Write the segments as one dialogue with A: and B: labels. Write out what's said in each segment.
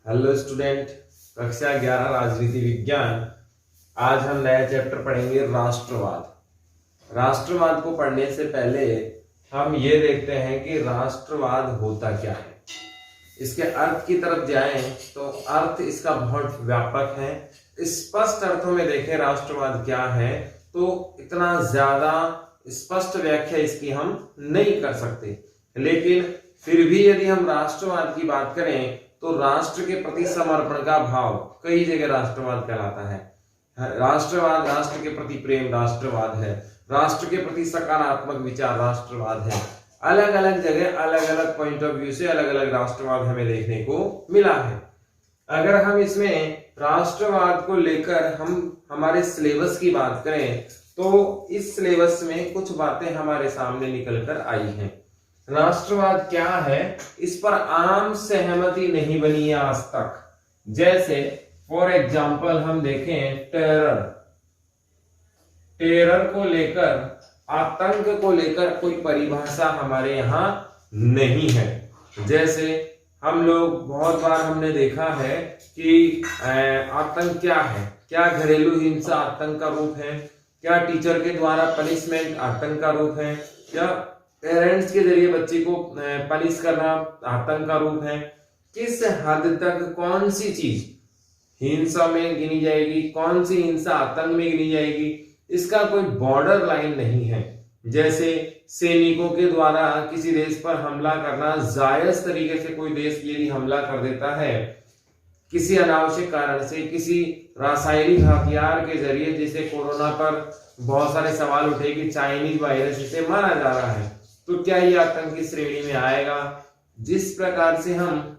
A: Hello student, कक्षा 11 राजनीति विज्ञान। आज हम नया चैप्टर पढ़ेंगे राष्ट्रवाद। राष्ट्रवाद को पढ़ने से पहले हम ये देखते हैं कि राष्ट्रवाद होता क्या है। इसके अर्थ की तरफ जाएं तो अर्थ इसका बहुत व्यापक है। स्पष्ट अर्थों में देखें राष्ट्रवाद क्या है तो इतना ज्यादा स्पष्ट व्याख्या इसकी हम नहीं कर सकते, लेकिन फिर भी यदि हम राष्ट्रवाद की बात करें तो राष्ट्र के प्रति समर्पण का भाव कई जगह राष्ट्रवाद कहलाता है। राष्ट्रवाद राष्ट्र के प्रति प्रेम राष्ट्रवाद है, राष्ट्र के प्रति सकारात्मक विचार राष्ट्रवाद है। अलग अलग जगह अलग अलग पॉइंट ऑफ व्यू से अलग अलग राष्ट्रवाद हमें देखने को मिला है। अगर हम इसमें राष्ट्रवाद को लेकर हम हमारे सिलेबस की बात करें तो इस सिलेबस में कुछ बातें हमारे सामने निकल कर आई हैं। राष्ट्रवाद क्या है, इस पर आम सहमति नहीं बनी है आज तक। जैसे फॉर एग्जांपल हम देखें टेरर को लेकर, आतंक को लेकर कोई परिभाषा हमारे यहाँ नहीं है। जैसे हम लोग बहुत बार हमने देखा है कि आतंक क्या है, क्या घरेलू हिंसा आतंक का रूप है, क्या टीचर के द्वारा पनिशमेंट आतंक का रूप है, क्या पेरेंट्स के जरिए बच्चे को पनिश करना आतंक का रूप है। किस हद तक कौन सी चीज हिंसा में गिनी जाएगी, कौन सी हिंसा आतंक में गिनी जाएगी, इसका कोई बॉर्डर लाइन नहीं है। जैसे सैनिकों के द्वारा किसी देश पर हमला करना, जायज तरीके से कोई देश यदि हमला कर देता है किसी अनावश्यक कारण से, किसी रासायनिक हथियार के जरिए, जैसे कोरोना पर बहुत सारे सवाल उठे कि चाइनीज वायरस से मारा जा रहा है, तो क्या ये आतंक की श्रेणी में आएगा। जिस प्रकार से हम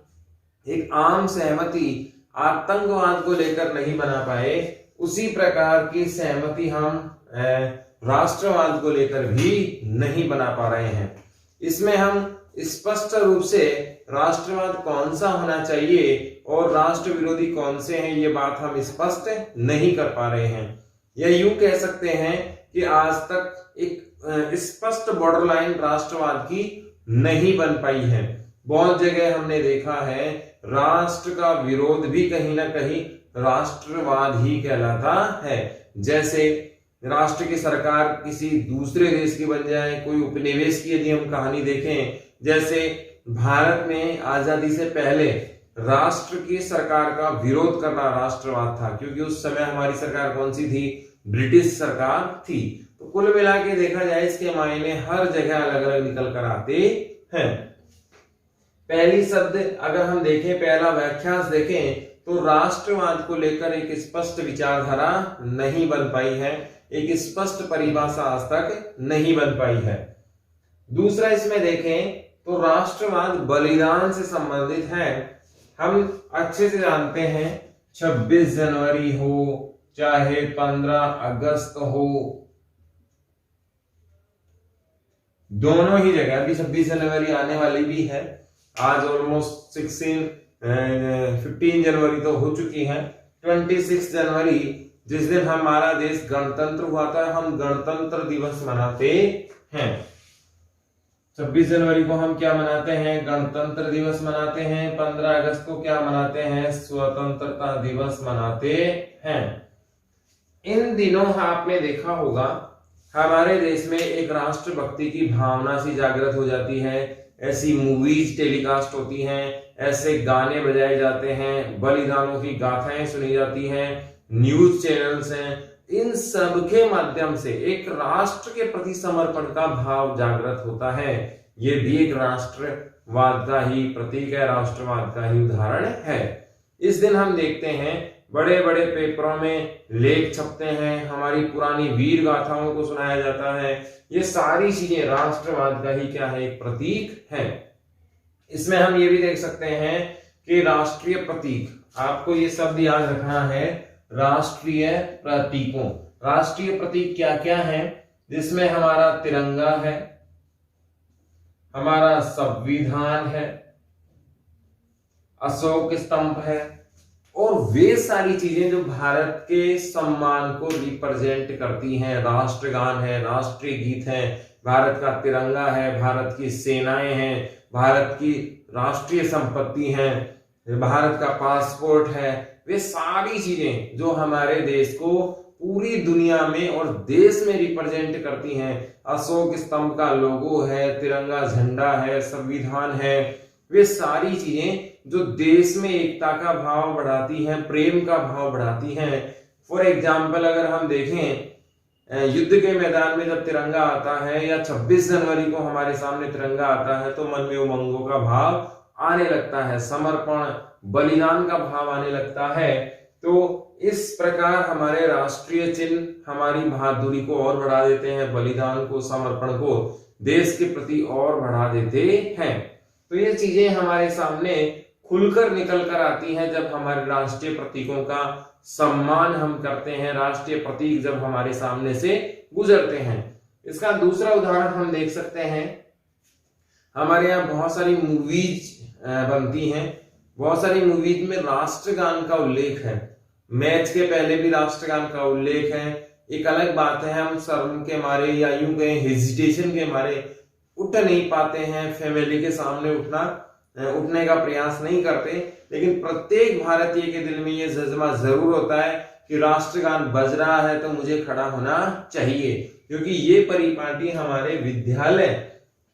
A: एक आम सहमति आतंकवाद को लेकर नहीं बना पाए, उसी प्रकार की सहमति हम राष्ट्रवाद को लेकर भी नहीं बना पा रहे हैं। इसमें हम स्पष्ट रूप से राष्ट्रवाद कौन सा होना चाहिए और राष्ट्र विरोधी कौन से हैं, ये बात हम स्पष्ट नहीं कर पा रहे हैं। या यूं कह सकते हैं कि आज तक एक स्पष्ट बॉर्डर लाइन राष्ट्रवाद की नहीं बन पाई है। बहुत जगह हमने देखा है राष्ट्र का विरोध भी कहीं ना कहीं राष्ट्रवाद ही कहलाता है। जैसे राष्ट्र की सरकार किसी दूसरे देश की बन जाए, कोई उपनिवेश की यदि हम कहानी देखें, जैसे भारत में आजादी से पहले राष्ट्र की सरकार का विरोध करना राष्ट्रवाद था, क्योंकि उस समय हमारी सरकार कौन सी थी, ब्रिटिश सरकार थी। तो कुल मिला के देखा जाए इसके मायने हर जगह अलग अलग निकल कर आते हैं। पहली शब्द अगर हम देखें, पहला व्याख्यान देखें तो राष्ट्रवाद को लेकर एक स्पष्ट विचारधारा नहीं बन पाई है, एक स्पष्ट परिभाषा आज तक नहीं बन पाई है। दूसरा इसमें देखें तो राष्ट्रवाद बलिदान से संबंधित है। हम अच्छे से जानते हैं 26 जनवरी हो चाहे 15 अगस्त हो, दोनों ही जगह, अभी 26 जनवरी आने वाली भी है, आज ऑलमोस्ट 15 जनवरी तो हो चुकी है। 26 जनवरी जिस दिन हमारा देश गणतंत्र हुआ था, हम गणतंत्र दिवस मनाते हैं। 26 जनवरी को हम क्या मनाते हैं, गणतंत्र दिवस मनाते हैं। 15 अगस्त को क्या मनाते हैं, स्वतंत्रता दिवस मनाते हैं। इन दिनों आपने देखा होगा हमारे देश में एक राष्ट्रभक्ति की भावना सी जागृत हो जाती है, ऐसी मूवीज टेलीकास्ट होती हैं, ऐसे गाने बजाए जाते हैं, बलिदानों की गाथाएं सुनी जाती हैं, न्यूज चैनल्स हैं। इन सब के माध्यम से एक राष्ट्र के प्रति समर्पण का भाव जागृत होता है। ये भी एक राष्ट्रवाद का ही प्रतीक है, राष्ट्रवाद का ही उदाहरण है। इस दिन हम देखते हैं बड़े बड़े पेपरों में लेख छपते हैं, हमारी पुरानी वीर गाथाओं को सुनाया जाता है। ये सारी चीजें राष्ट्रवाद का ही क्या है, एक प्रतीक है। इसमें हम ये भी देख सकते हैं कि राष्ट्रीय प्रतीक, आपको ये शब्द याद रखना है, राष्ट्रीय प्रतीकों। राष्ट्रीय प्रतीक क्या क्या है, जिसमें हमारा तिरंगा है, हमारा संविधान है, अशोक स्तंभ है, और वे सारी चीजें जो भारत के सम्मान को रिप्रेजेंट करती हैं। राष्ट्रगान है, राष्ट्रीय गीत है, भारत का तिरंगा है, भारत की सेनाएं हैं, भारत की राष्ट्रीय संपत्ति हैं, भारत का पासपोर्ट है, वे सारी चीजें जो हमारे देश को पूरी दुनिया में और देश में रिप्रेजेंट करती हैं। अशोक स्तंभ का लोगो है, तिरंगा झंडा है, संविधान है, वे सारी चीजें जो देश में एकता का भाव बढ़ाती हैं, प्रेम का भाव बढ़ाती हैं। फॉर एग्जाम्पल अगर हम देखें, युद्ध के मैदान में जब तिरंगा आता है या 26 जनवरी को हमारे सामने तिरंगा आता है तो मन में उमंगों का भाव आने लगता है, समर्पण बलिदान का भाव आने लगता है। तो इस प्रकार हमारे राष्ट्रीय चिन्ह हमारी बहादुरी को और बढ़ा देते हैं, बलिदान को, समर्पण को देश के प्रति और बढ़ा देते हैं। तो ये चीजें हमारे सामने खुलकर निकल कर आती हैं जब हमारे राष्ट्रीय प्रतीकों का सम्मान हम करते हैं, राष्ट्रीय प्रतीक जब हमारे सामने से गुजरते हैं। इसका दूसरा उदाहरण हम देख सकते हैं, हमारे यहाँ बहुत सारी मूवीज बनती हैं, बहुत सारी मूवीज में राष्ट्रगान का उल्लेख है, मैच के पहले भी राष्ट्रगान का उल्लेख है। एक अलग बात है हम शर्म के मारे या यूं कहें हेजिटेशन के मारे उठ नहीं पाते हैं, फैमिली के सामने उठने का प्रयास नहीं करते, लेकिन प्रत्येक भारतीय के दिल में ये जज्बा जरूर होता है कि राष्ट्रगान बज रहा है तो मुझे खड़ा होना चाहिए, क्योंकि ये परिपाटी हमारे विद्यालय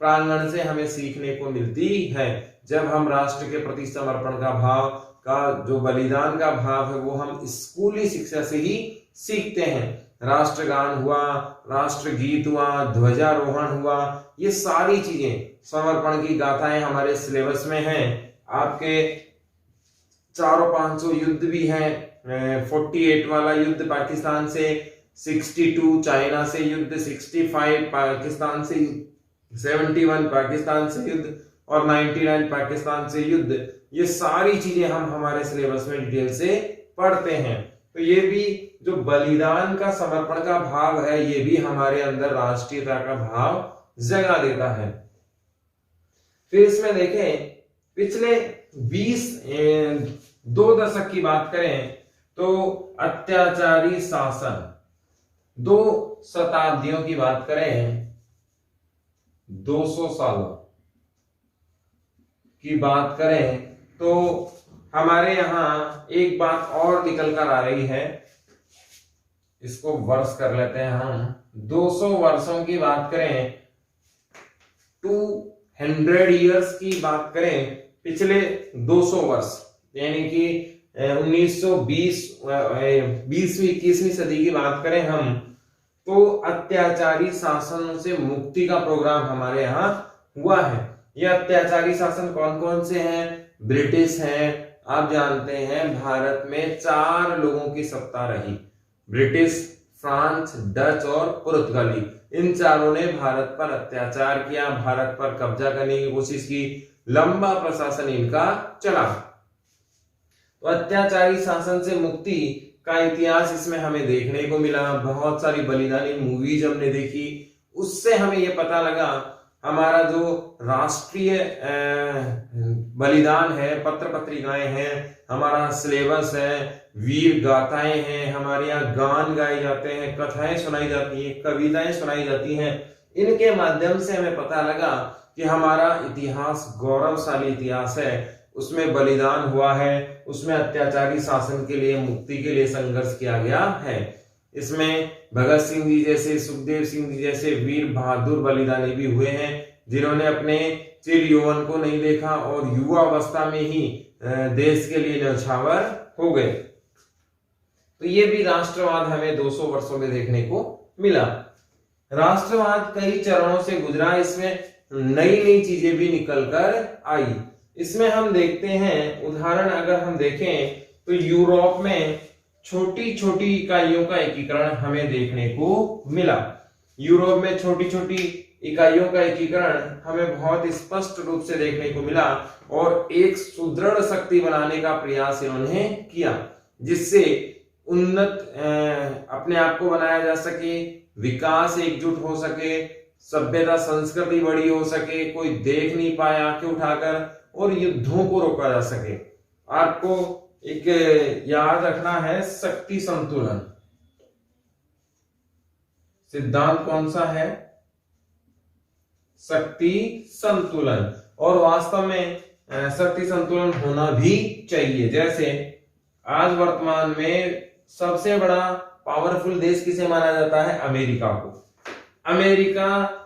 A: प्रांगण से हमें सीखने को मिलती है। जब हम राष्ट्र के प्रति समर्पण का भाव का जो बलिदान का भाव है वो हम स्कूली शिक्षा से ही सीखते हैं। राष्ट्रगान हुआ, राष्ट्रगीत हुआ, ध्वजारोहण हुआ, ये सारी चीजें, समर्पण की गाथाएं हमारे सिलेबस में हैं। आपके 400-500 युद्ध भी हैं, 48 वाला युद्ध पाकिस्तान से, 62 चाइना से युद्ध, 65 पाकिस्तान से युद्ध, 71 पाकिस्तान से युद्ध और 99 पाकिस्तान से युद्ध, ये सारी चीजें हम हमारे सिलेबस में डिटेल से पढ़ते हैं। तो ये भी जो बलिदान का, समर्पण का भाव है, ये भी हमारे अंदर राष्ट्रीयता का भाव जगा देता है। फिर इसमें देखें, पिछले 2 दशक की बात करें तो अत्याचारी शासन, 2 शताब्दियों की बात करें, 200 सालों की बात करें तो हमारे यहाँ एक बात और निकल कर आ रही है, इसको वर्ष कर लेते हैं हम। 200 वर्षों की बात करें, 200 इयर्स की बात करें, पिछले 200 वर्ष यानी कि 1920 20वीं 21वीं सदी की बात करें हम, तो अत्याचारी शासन से मुक्ति का प्रोग्राम हमारे यहाँ हुआ है। ये अत्याचारी शासन कौन कौन से हैं? ब्रिटिश हैं, आप जानते हैं भारत में 4 लोगों की सत्ता रही, ब्रिटिश, फ्रांस, डच और पुर्तगाली। इन चारों ने भारत पर अत्याचार किया, भारत पर कब्जा करने की कोशिश की, लंबा प्रशासन इनका चला। तो अत्याचारी शासन से मुक्ति का इतिहास इसमें हमें देखने को मिला, बहुत सारी बलिदानी मूवीज हमने देखी, उससे हमें यह पता लगा हमारा जो राष्ट्रीय बलिदान है, पत्र पत्रिकाएं हैं, हमारा सिलेबस है, वीर गाथाएं हैं, हमारे यहाँ गान गाए जाते हैं, कथाएं सुनाई जाती हैं, कविताएं सुनाई जाती हैं, इनके माध्यम से हमें पता लगा कि हमारा इतिहास गौरवशाली इतिहास है, उसमें बलिदान हुआ है, उसमें अत्याचारी शासन के लिए, मुक्ति के लिए संघर्ष किया गया है। इसमें भगत सिंह जी जैसे, सुखदेव सिंह जी जैसे वीर बहादुर बलिदानी भी हुए हैं, जिन्होंने अपने चिर यौवन को नहीं देखा और युवा अवस्था में ही देश के लिए न्यौछावर हो गए। तो ये भी राष्ट्रवाद हमें 200 वर्षों में देखने को मिला। राष्ट्रवाद कई चरणों से गुजरा, इसमें नई नई चीजें भी निकल कर आई। इसमें हम देखते हैं, उदाहरण अगर हम देखें तो यूरोप में छोटी छोटी इकाइयों का एकीकरण हमें देखने को मिला। यूरोप में छोटी छोटी इकाइयों का एकीकरण हमें बहुत स्पष्ट रूप से देखने को मिला और एक सुदृढ़ शक्ति बनाने का प्रयास इन्होंने किया, जिससे उन्नत अपने आप को बनाया जा सके, विकास एकजुट हो सके, सभ्यता संस्कृति बड़ी हो सके, कोई देख नहीं पाए आंखें उठाकर, और युद्धों को रोका जा सके। आपको एक याद रखना है, शक्ति संतुलन सिद्धांत कौन सा है? शक्ति संतुलन। और वास्तव में शक्ति संतुलन होना भी चाहिए। जैसे आज वर्तमान में सबसे बड़ा पावरफुल देश किसे माना जाता है? अमेरिका को। अमेरिका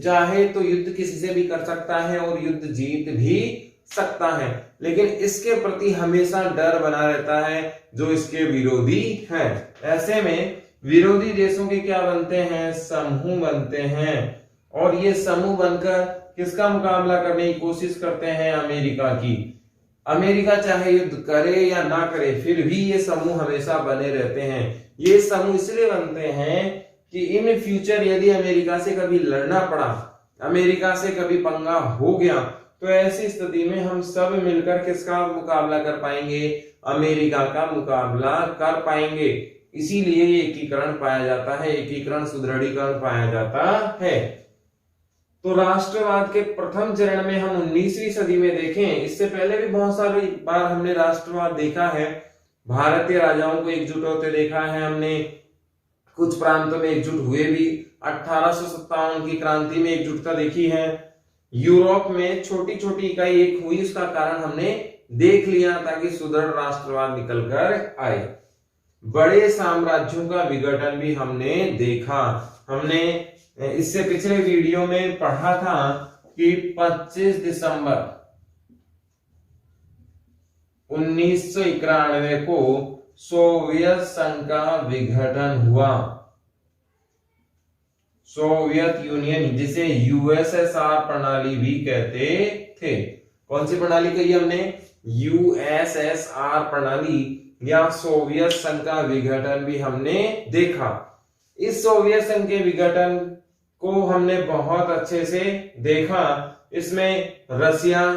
A: चाहे तो युद्ध किसी से भी कर सकता है और युद्ध जीत भी सकता है, लेकिन इसके प्रति हमेशा डर बना रहता है जो इसके विरोधी हैं। ऐसे में विरोधी देशों के क्या बनते हैं? समूह बनते हैं, और ये समूह बनकर किसका मुकाबला करने की कोशिश करते हैं? अमेरिका की। अमेरिका चाहे युद्ध करे या ना करे, फिर भी ये समूह हमेशा बने रहते हैं। ये समूह इसलिए बनते हैं कि इन फ्यूचर यदि अमेरिका से कभी लड़ना पड़ा, अमेरिका से कभी पंगा हो गया, तो ऐसी स्थिति में हम सब मिलकर किसका मुकाबला कर पाएंगे? अमेरिका का मुकाबला कर पाएंगे। इसीलिए ये एकीकरण पाया जाता है, एकीकरण सुदृढ़ीकरण पाया जाता है। तो राष्ट्रवाद के प्रथम चरण में हम 19वीं सदी में देखें, इससे पहले भी बहुत सारी बार हमने राष्ट्रवाद देखा है। भारतीय राजाओं को एकजुट होते देखा है हमने, कुछ प्रांतों में एकजुट हुए भी। 1857 की क्रांति में एकजुटता देखी है। यूरोप में छोटी छोटी इकाई एक हुई, उसका कारण हमने देख लिया ताकि सुदृढ़ राष्ट्रवाद निकल कर आए। बड़े साम्राज्यों का विघटन भी हमने देखा। हमने इससे पिछले वीडियो में पढ़ा था कि 25 दिसंबर 1991 को सोवियत संघ का विघटन हुआ। सोवियत यूनियन, जिसे यूएसएसआर प्रणाली भी कहते थे। कौन सी प्रणाली कही हमने? यूएसएसआर प्रणाली या सोवियत संघ का विघटन भी हमने देखा। इस सोवियत संघ के विघटन को हमने बहुत अच्छे से देखा। इसमें रसिया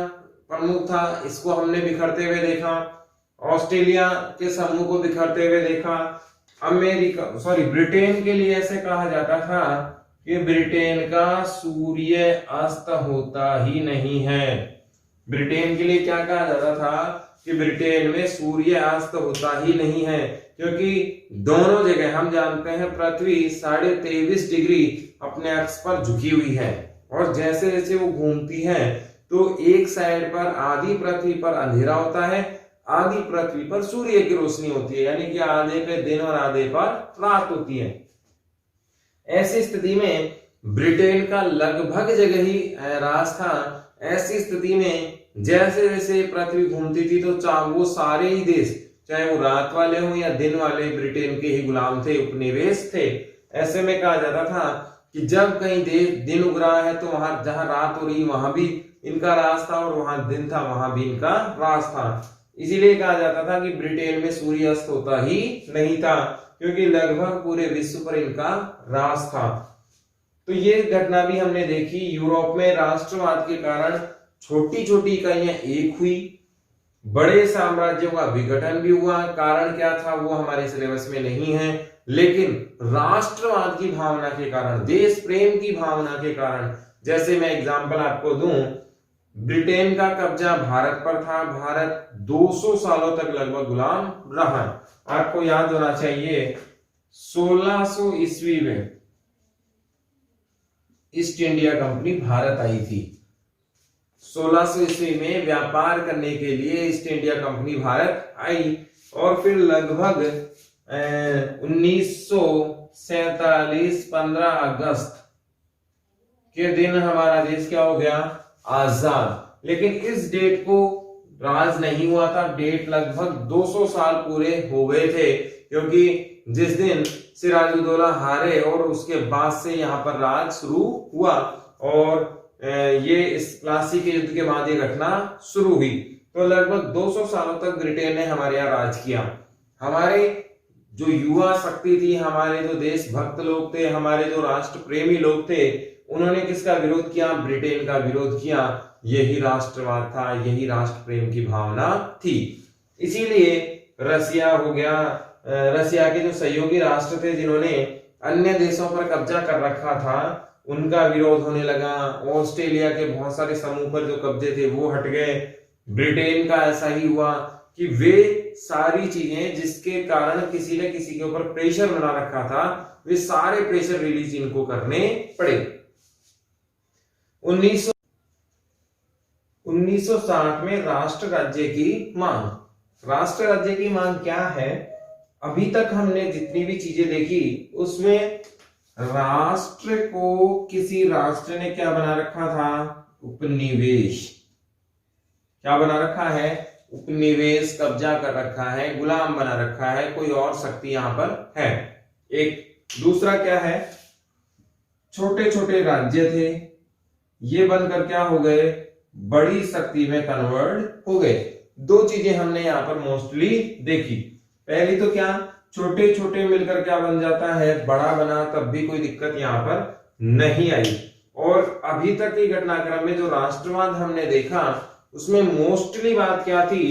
A: प्रमुख था, इसको हमने बिखरते हुए देखा। ऑस्ट्रेलिया के समूह को बिखरते हुए देखा। ब्रिटेन के लिए ऐसे कहा जाता था कि ब्रिटेन का सूर्य अस्त होता ही नहीं है। ब्रिटेन के लिए क्या कहा जाता था कि ब्रिटेन में सूर्य अस्त होता ही नहीं है, क्योंकि दोनों जगह हम जानते हैं पृथ्वी 23.5 डिग्री अपने अक्ष पर झुकी हुई है, और जैसे जैसे वो घूमती है तो एक साइड पर आधी पृथ्वी पर अंधेरा होता है, आधी पृथ्वी पर सूर्य की रोशनी होती है, यानी कि आधे पे दिन और आधे पर रात होती है। ऐसी स्थिति में ब्रिटेन का लगभग जगह ही राज था। ऐसी स्थिति में जैसे जैसे पृथ्वी घूमती थी तो वो सारे ही देश, चाहे वो रात वाले हो या दिन वाले, ब्रिटेन के ही गुलाम थे, उपनिवेश थे। ऐसे में कहा जाता था कि जब कहीं देश दिन उग रहा है तो वहां जहां रात हो रही वहां भी इनका राज था, और वहां दिन था वहां भी इनका राज था। इसीलिए कहा जाता था कि ब्रिटेन में सूर्यास्त होता ही नहीं था, क्योंकि लगभग पूरे विश्व पर इनका राज था। तो ये घटना भी हमने देखी। यूरोप में राष्ट्रवाद के कारण छोटी छोटी इकाइयां एक हुई, बड़े साम्राज्यों का विघटन भी हुआ। कारण क्या था वो हमारे सिलेबस में नहीं है, लेकिन राष्ट्रवाद की भावना के कारण, देश प्रेम की भावना के कारण, जैसे मैं एग्जांपल आपको दूं, ब्रिटेन का कब्जा भारत पर था। भारत 200 सालों तक लगभग गुलाम रहा। आपको याद होना चाहिए 1600 ईस्वी में ईस्ट इंडिया कंपनी भारत आई थी। 1600 ईस्वी में व्यापार करने के लिए ईस्ट इंडिया कंपनी भारत आई, और फिर लगभग 1947 15 अगस्त के दिन हमारा देश क्या हो गया? आजाद। लेकिन इस डेट को राज नहीं हुआ था। डेट लगभग 200 साल पूरे हो गए थे, क्योंकि जिस दिन सिराजुद्दौला हारे और उसके बाद से यहाँ पर राज शुरू हुआ, और ये इस प्लासी के युद्ध के बाद ये घटना शुरू हुई। तो लगभग 200 सालों तक ब्रिटेन ने हमारे यहाँ राज किया। हमारे जो युवा शक्ति थी, हमारे जो देशभक्त लोग थे, हमारे जो राष्ट्र प्रेमी लोग थे, उन्होंने किसका विरोध किया? ब्रिटेन का विरोध किया। यही राष्ट्रवाद था, यही राष्ट्र प्रेम की भावना थी। इसीलिए रसिया हो गया, रसिया के जो सहयोगी राष्ट्र थे जिन्होंने अन्य देशों पर कब्जा कर रखा था, उनका विरोध होने लगा। ऑस्ट्रेलिया के बहुत सारे समूह पर जो कब्जे थे वो हट गए। ब्रिटेन का ऐसा ही हुआ कि वे सारी चीजें जिसके कारण किसी ने किसी के ऊपर प्रेशर बना रखा था, वे सारे प्रेशर रिलीज इनको करने पड़े। 1960 में राष्ट्र राज्य की मांग। राष्ट्र राज्य की मांग क्या है? अभी तक हमने जितनी भी चीजें देखी उसमें राष्ट्र को किसी राष्ट्र ने क्या बना रखा था? उपनिवेश। क्या बना रखा है? उपनिवेश कब्जा कर रखा है, गुलाम बना रखा है, कोई और शक्ति यहां पर है। एक दूसरा क्या है? छोटे छोटे राज्य थे, ये बनकर क्या हो गए? बड़ी शक्ति में कन्वर्ट हो गए। दो चीजें हमने यहां पर मोस्टली देखी। पहली तो क्या, छोटे छोटे मिलकर क्या बन जाता है? बड़ा बना, तब भी कोई दिक्कत यहां पर नहीं आई। और अभी तक की घटनाक्रम में जो राष्ट्रवाद हमने देखा उसमें मोस्टली बात क्या थी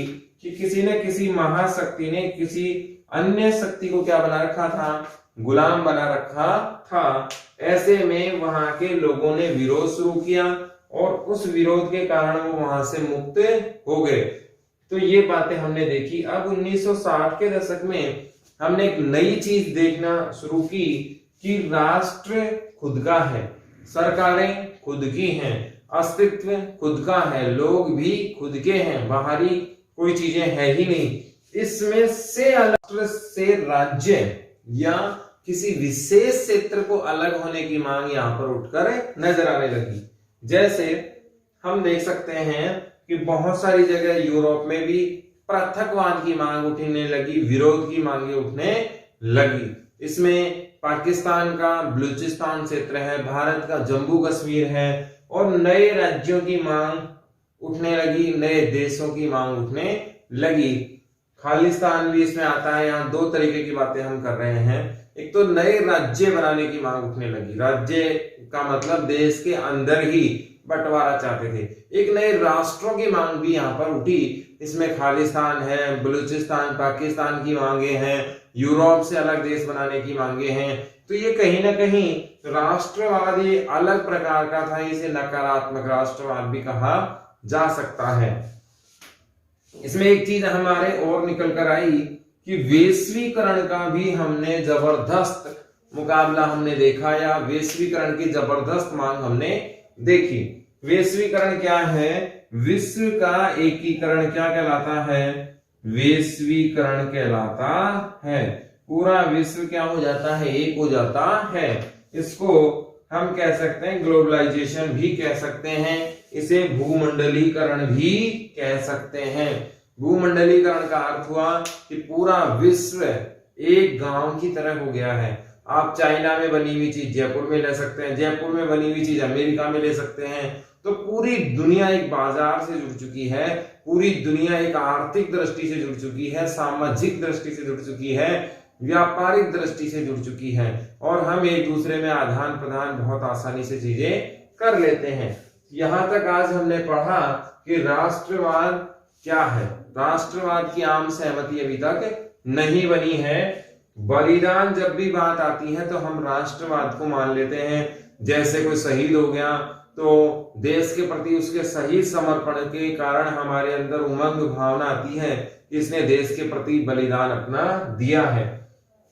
A: कि किसी न किसी महाशक्ति ने किसी अन्य शक्ति को क्या बना रखा था? गुलाम बना रखा था। ऐसे में वहां के लोगों ने विरोध शुरू किया और उस विरोध के कारण वो वहां से मुक्त हो गए। तो ये बातें हमने देखी। अब 1960 के दशक में हमने एक नई चीज देखना शुरू की कि राष्ट्र खुद का है, सरकारें खुद की हैं, अस्तित्व खुद का है, लोग भी खुद के हैं, बाहरी कोई चीजें है ही नहीं। इसमें से राष्ट्र से राज्य या किसी विशेष क्षेत्र को अलग होने की मांग यहां पर उठकर नजर आने लगी। जैसे हम देख सकते हैं कि बहुत सारी जगह यूरोप में भी पृथकवाद की मांग उठने लगी, विरोध की मांगे उठने लगी। इसमें पाकिस्तान का बलूचिस्तान क्षेत्र है, भारत का जम्मू कश्मीर है, और नए राज्यों की मांग उठने लगी, नए देशों की मांग उठने लगी। खालिस्तान भी इसमें आता है। यहाँ दो तरीके की बातें हम कर रहे हैं। एक तो नए राज्य बनाने की मांग उठने लगी, राज्य का मतलब देश के अंदर ही बंटवारा चाहते थे। एक नए राष्ट्रों की मांग भी यहाँ पर उठी, इसमें खालिस्तान है, बलूचिस्तान, पाकिस्तान की मांगे हैं, यूरोप से अलग देश बनाने की मांगे हैं। तो ये कहीं ना कहीं राष्ट्रवाद ये अलग प्रकार का था, इसे नकारात्मक राष्ट्रवाद भी कहा जा सकता है। इसमें एक चीज हमारे और निकल कर आई कि वैश्वीकरण का भी हमने जबरदस्त मुकाबला हमने देखा, या वैश्वीकरण की जबरदस्त मांग हमने देखी। वैश्वीकरण क्या है? विश्व का एकीकरण क्या कहलाता है? वैश्वीकरण कहलाता है। पूरा विश्व क्या हो जाता है? एक हो जाता है। इसको हम कह सकते हैं ग्लोबलाइजेशन भी कह सकते हैं, इसे भूमंडलीकरण भी कह सकते हैं। भूमंडलीकरण का अर्थ हुआ कि पूरा विश्व एक गांव की तरह हो गया है। आप चाइना में बनी हुई चीज जयपुर में ले सकते हैं, जयपुर में बनी हुई चीज अमेरिका में ले सकते हैं। तो पूरी दुनिया एक बाजार से जुड़ चुकी है, पूरी दुनिया एक आर्थिक दृष्टि से जुड़ चुकी है, सामाजिक दृष्टि से जुड़ चुकी है, व्यापारिक दृष्टि से जुड़ चुकी है, और हम एक दूसरे में आदान प्रदान बहुत आसानी से चीजें कर लेते हैं। यहां तक आज हमने पढ़ा कि राष्ट्रवाद क्या है। राष्ट्रवाद की आम सहमति अभी तक नहीं बनी है। बलिदान जब भी बात आती है तो हम राष्ट्रवाद को मान लेते हैं। जैसे कोई शहीद हो गया तो देश के प्रति उसके सही समर्पण के कारण हमारे अंदर उमंग भावना आती है, इसने देश के प्रति बलिदान अपना दिया है।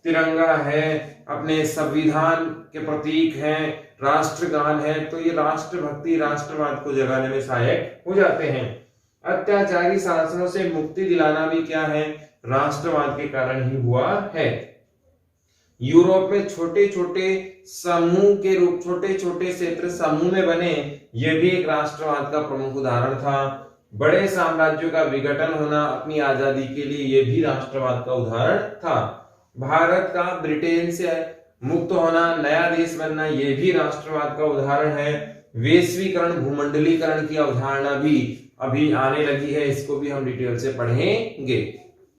A: तिरंगा है, अपने संविधान के प्रतीक है, राष्ट्रगान है, तो ये राष्ट्रभक्ति राष्ट्रवाद को जगाने में सहायक हो जाते हैं। अत्याचारी शासनों से मुक्ति दिलाना भी क्या है? राष्ट्रवाद के कारण ही हुआ है। यूरोप में छोटे छोटे समूह के रूप, छोटे छोटे क्षेत्र समूह में बने, यह भी एक राष्ट्रवाद का प्रमुख उदाहरण था। बड़े साम्राज्यों का विघटन होना अपनी आजादी के लिए, यह भी राष्ट्रवाद का उदाहरण था। भारत का ब्रिटेन से मुक्त होना, नया देश बनना, यह भी राष्ट्रवाद का उदाहरण है। वैश्वीकरण, भूमंडलीकरण की अवधारणा भी अभी आने लगी है, इसको भी हम डिटेल से पढ़ेंगे।